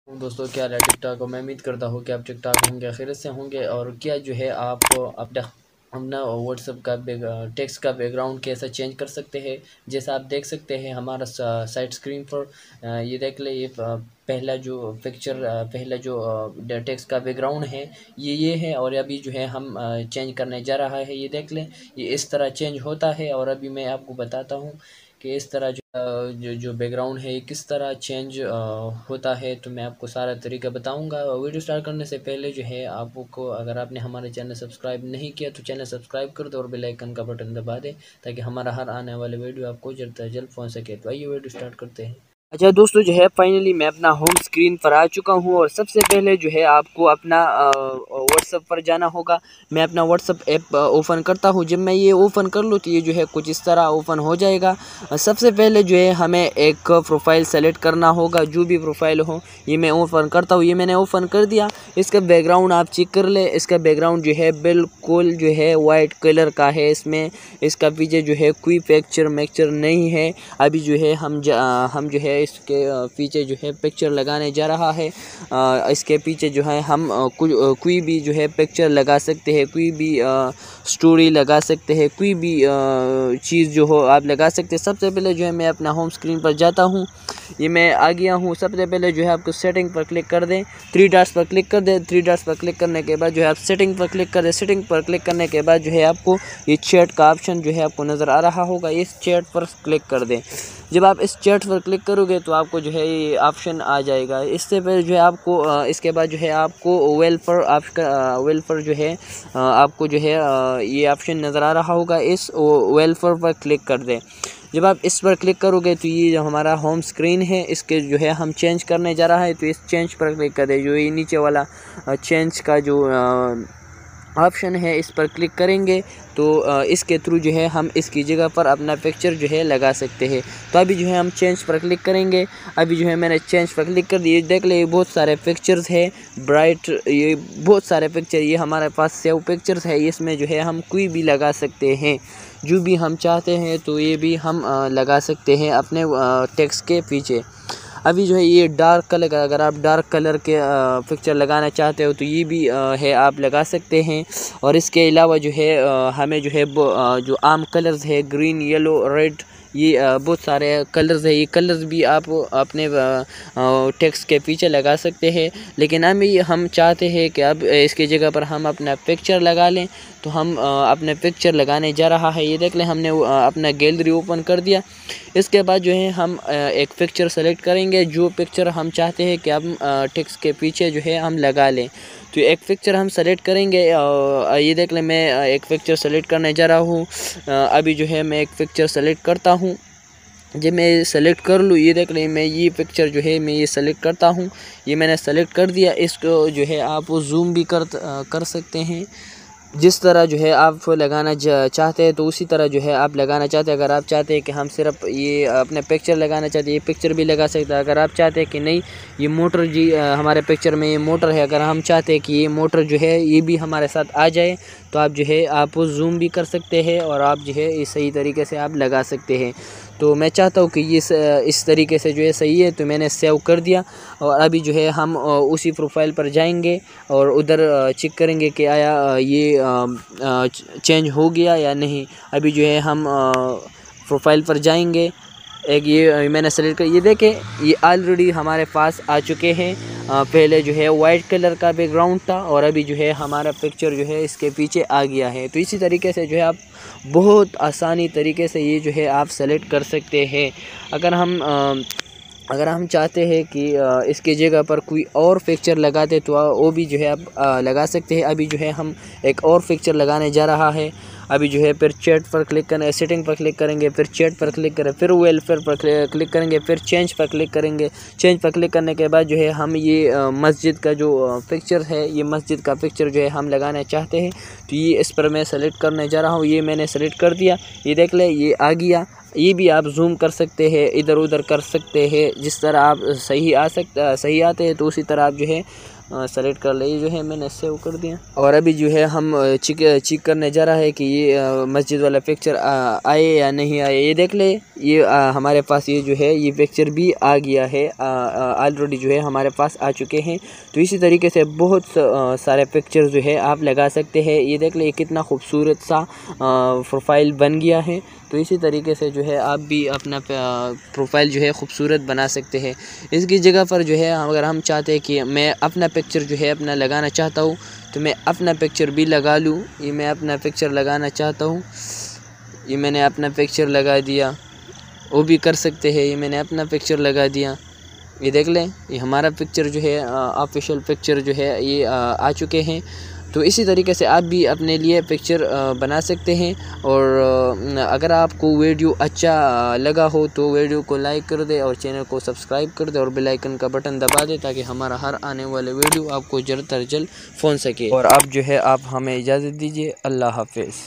दोस्तों क्या हाल है टिकटॉक को। मैं उम्मीद करता हूँ कि आप टिकटॉक होंगे, खैरियत से होंगे। और क्या जो है आप अपना व्हाट्सअप का टेक्स्ट का बैकग्राउंड कैसे चेंज कर सकते हैं। जैसा आप देख सकते हैं हमारा साइड स्क्रीन पर ये देख ले, ये पहला जो पिक्चर पहला जो टेक्स्ट का बैकग्राउंड है ये है। और अभी जो है हम चेंज करने जा रहा है। ये देख लें, ये इस तरह चेंज होता है। और अभी मैं आपको बताता हूँ कि इस तरह जो बैकग्राउंड है किस तरह चेंज होता है। तो मैं आपको सारा तरीका बताऊंगा। वीडियो स्टार्ट करने से पहले जो है आपको, अगर आपने हमारे चैनल सब्सक्राइब नहीं किया तो चैनल सब्सक्राइब कर दो और बेल आइकन का बटन दबा दें, ताकि हमारा हर आने वाले वीडियो आपको जल्द से जल्द पहुंच सके। तो आइए वीडियो स्टार्ट करते हैं। अच्छा दोस्तों, जो है फाइनली मैं अपना होम स्क्रीन पर आ चुका हूँ। और सबसे पहले जो है आपको अपना व्हाट्सएप पर जाना होगा। मैं अपना व्हाट्सएप ऐप ओपन करता हूँ। जब मैं ये ओपन कर लूँ तो ये जो है कुछ इस तरह ओपन हो जाएगा। सबसे पहले जो है हमें एक प्रोफाइल सेलेक्ट करना होगा, जो भी प्रोफाइल हो। ये मैं ओपन करता हूँ, ये मैंने ओपन कर दिया। इसका बैकग्राउंड आप चेक कर ले। इसका बैकग्राउंड जो है बिल्कुल जो है वाइट कलर का है। इसमें इसका पीछे जो है कोई पिक्चर मैक्चर नहीं है। अभी जो है हम जो है इसके पीछे जो है पिक्चर लगाने जा रहा है। इसके पीछे जो है हम कोई भी जो है पिक्चर लगा सकते हैं, कोई भी स्टोरी लगा सकते हैं, कोई भी चीज़ जो हो आप लगा सकते हैं। सबसे पहले जो है मैं अपना होम स्क्रीन पर जाता हूँ। ये मैं आ गया हूँ। सबसे पहले जो है आपको सेटिंग पर क्लिक कर दें, थ्री डॉट्स पर क्लिक कर दें। थ्री डॉट्स पर क्लिक करने के बाद जो है आप सेटिंग पर क्लिक कर दें। सेटिंग पर क्लिक करने के बाद जो है आपको ये चैट का ऑप्शन जो है आपको नज़र आ रहा होगा, इस चैट पर क्लिक कर दें। जब आप इस चैट पर क्लिक करोगे तो आपको जो है ये ऑप्शन आ जाएगा। इससे पहले जो है आपको इसके बाद जो है आपको वेलफेयर जो है आपको जो है ये ऑप्शन नज़र आ रहा होगा, इस वेलफेयर पर क्लिक कर दें। जब आप इस पर क्लिक करोगे तो ये जो हमारा होम स्क्रीन है, इसके जो है हम चेंज करने जा रहा है। तो इस चेंज पर क्लिक कर दें। जो ये नीचे वाला चेंज का जो ऑप्शन है, इस पर क्लिक करेंगे तो इसके थ्रू जो है हम इसकी जगह पर अपना पिक्चर जो है लगा सकते हैं। तो अभी जो है हम चेंज पर क्लिक करेंगे। अभी जो है मैंने चेंज पर क्लिक कर दिए। देख ले, ये बहुत सारे पिक्चर्स है ब्राइट, ये बहुत सारे पिक्चर, ये हमारे पास सेव पिक्चर्स है। इसमें जो है हम कोई भी लगा सकते हैं, जो भी हम चाहते हैं तो ये भी हम लगा सकते हैं अपने टेक्स्ट के पीछे। अभी जो है ये डार्क कलर, अगर आप डार्क कलर के पिक्चर लगाना चाहते हो तो ये भी है, आप लगा सकते हैं। और इसके अलावा जो है हमें जो है जो आम कलर्स है, ग्रीन, येलो, रेड, ये बहुत सारे कलर्स है। ये कलर्स भी आप अपने टेक्स्ट के पीछे लगा सकते हैं। लेकिन अभी हम चाहते हैं कि अब इसकी जगह पर हम अपना पिक्चर लगा लें। तो हम अपने पिक्चर लगाने जा रहा है। ये देख लें, हमने अपना गैलरी ओपन कर दिया। इसके बाद जो है हम एक पिक्चर सेलेक्ट करेंगे, जो पिक्चर हम चाहते हैं कि हम टेक्स्ट के पीछे जो है हम लगा लें। तो एक पिक्चर हम सेलेक्ट करेंगे। ये देख लें, मैं एक पिक्चर सेलेक्ट करने जा रहा हूँ। अभी जो है मैं एक पिक्चर सेलेक्ट करता हूँ। जब मैं सेलेक्ट कर लूँ, ये देख लें, मैं ये पिक्चर जो है मैं ये सेलेक्ट करता हूँ। ये मैंने सेलेक्ट कर दिया। इसको जो है आप जूम भी कर सकते हैं। जिस तरह जो है आप लगाना चाहते हैं तो उसी तरह जो है आप लगाना चाहते हैं। अगर आप चाहते हैं कि हम सिर्फ ये अपने पिक्चर लगाना चाहते हैं, ये पिक्चर भी लगा सकते हैं। अगर आप चाहते हैं कि नहीं, ये मोटर जी हमारे पिक्चर में ये मोटर है, अगर हम चाहते हैं कि ये मोटर जो है ये भी हमारे साथ आ जाए, तो आप जो है आप जूम भी कर सकते हैं और आप जो है इस सही तरीके से आप लगा सकते हैं। तो मैं चाहता हूँ कि ये इस तरीके से जो है सही है, तो मैंने सेव कर दिया। और अभी जो है हम उसी प्रोफाइल पर जाएंगे और उधर चेक करेंगे कि आया ये चेंज हो गया या नहीं। अभी जो है हम प्रोफाइल पर जाएंगे। एक ये मैंने सेलेक्ट कर, ये देखें, ये ऑलरेडी हमारे पास आ चुके हैं। पहले जो है वाइट कलर का बैकग्राउंड था और अभी जो है हमारा पिक्चर जो है इसके पीछे आ गया है। तो इसी तरीके से जो है आप बहुत आसानी तरीके से ये जो है आप सेलेक्ट कर सकते हैं। अगर हम चाहते हैं कि इसके जगह पर कोई और पिक्चर लगाते तो वो भी जो है आप लगा सकते हैं। अभी जो है हम एक और पिक्चर लगाने जा रहा है। अभी जो है फिर चैट पर क्लिक करें, सेटिंग पर क्लिक करेंगे, फिर चैट पर क्लिक करें, फिर वेलफेयर पर क्लिक करेंगे, फिर चेंज पर क्लिक करेंगे। चेंज पर क्लिक करने के बाद जो है हम ये मस्जिद का जो पिक्चर है, ये मस्जिद का पिक्चर जो है हम लगाना चाहते हैं। तो ये इस पर मैं सेलेक्ट करने जा रहा हूँ। ये मैंने सेलेक्ट कर दिया। ये देख ले, ये आ गया। ये भी आप जूम कर सकते हैं, इधर उधर कर सकते हैं, जिस तरह आप सही आते हैं तो उसी तरह आप जो है सेलेक्ट कर ले। ये जो है मैंने सेव कर दिया और अभी जो है हम चेक करने जा रहा है कि ये मस्जिद वाला पिक्चर आए या नहीं आए। ये देख ले, ये हमारे पास ये जो है ये पिक्चर भी आ गया है, ऑलरेडी जो है हमारे पास आ चुके हैं। तो इसी तरीके से बहुत सारे पिक्चर जो है आप लगा सकते हैं। ये देख ले कितना खूबसूरत सा प्रोफाइल बन गया है। तो इसी तरीके से जो है आप भी अपना प्रोफाइल जो है खूबसूरत बना सकते हैं। इसकी जगह पर जो है अगर हम चाहते हैं कि मैं अपना पिक्चर जो है अपना लगाना चाहता हूँ तो मैं अपना पिक्चर भी लगा लूँ। ये मैं अपना पिक्चर लगाना चाहता हूँ, ये मैंने अपना पिक्चर लगा दिया। वो भी कर सकते हैं, ये मैंने अपना पिक्चर लगा दिया। ये देख लें, ये हमारा पिक्चर जो है ऑफिशियल पिक्चर जो है ये आ चुके हैं। तो इसी तरीके से आप भी अपने लिए पिक्चर बना सकते हैं। और अगर आपको वीडियो अच्छा लगा हो तो वीडियो को लाइक कर दे और चैनल को सब्सक्राइब कर दे और बेल आइकन का बटन दबा दे ताकि हमारा हर आने वाले वीडियो आपको जल्द से जल्द पहुंच सके। और अब जो है आप हमें इजाज़त दीजिए। अल्लाह हाफिज़।